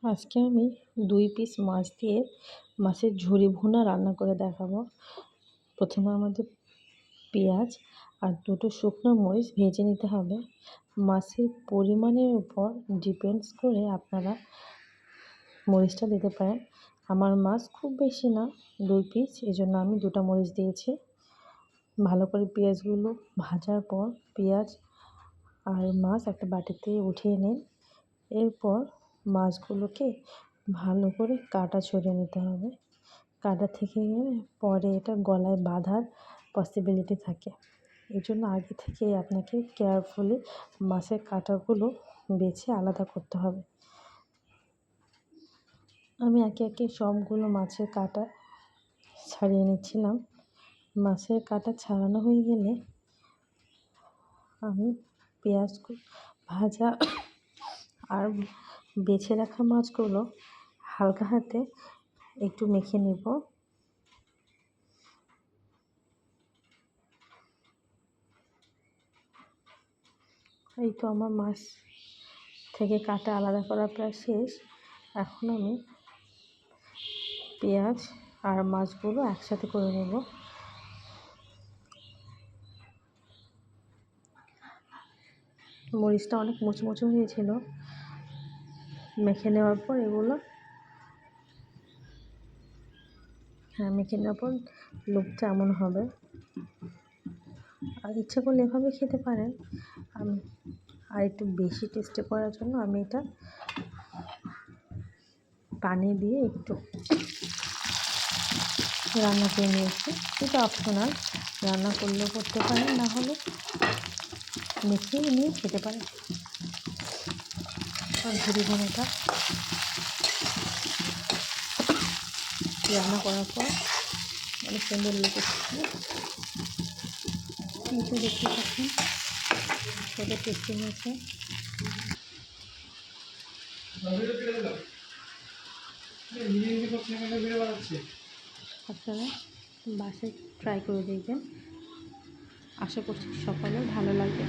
আজকে আমি 2 পিস মাছ দিয়ে মাছের ঝুরি ভুনা রান্না করে দেখাবো। প্রথমে আমাদের পেঁয়াজ আর 2টো শুকনো মরিচ ভেজে নিতে হবে। মাছের পরিমাণের উপর ডিপেন্ডস করে আপনারা মরিচটা দিতে পারেন। আমার মাছ খুব বেশি না, 2 পিস, এজন্য আমি 2টা মরিচ দিয়েছি। ভালো করে পেঁয়াজগুলো ভাজার পর পেঁয়াজ আর মাছ একটা বাটিতে উঠিয়ে নিন। এরপর মাছগুলোকে ভালো করে কাটা ছড়িয়ে নিতে হবে। কাটা থেকে গেলে পরে এটা গলায় বাঁধার পসিবিলিটি থাকে। এই জন্য আগে থেকেই আপনাকে কেয়ারফুলি মাছের কাঁটাগুলো বেছে আলাদা করতে হবে। আমি একে একে সবগুলো মাছের কাঁটা ছাড়িয়ে নিচ্ছিলাম। মাছের কাঁটা ছাড়ানো হয়ে গেলে আমি পেঁয়াজ ভাজা আর বেছে রাখা মাছগুলো হালকা হাতে একটু মেখে নেব। এই তো আমার মাছ থেকে কাঁটা আলাদা করা প্রায় শেষ। এখন আমি পেঁয়াজ আর মাছগুলো একসাথে করে নেব। মরিচটা অনেক মুচমুচে হয়েছিল। মেখে নেওয়ার পর এগুলো মেখে নেওয়ার পর লুকটা এমন হবে। আর ইচ্ছা করলে এভাবে খেতে পারেন। আমি আর একটু বেশি টেস্টি করার জন্য আমি এটা পানি দিয়ে একটু রান্না করে নিয়েছি। এটা অপশনাল, রান্না করলেও করতে পারেন, না হলে মেখে নিয়ে খেতে পারেন। আর ঝুরি ভুনাটা রান্না করার পর অনেক সুন্দর লেগেছে। একটু দেখতে পাচ্ছেন কত টেস্টি হয়েছে। আপনারা বাসায় ট্রাই করে দেখবেন। আশা করছি সকলের ভালো লাগবে।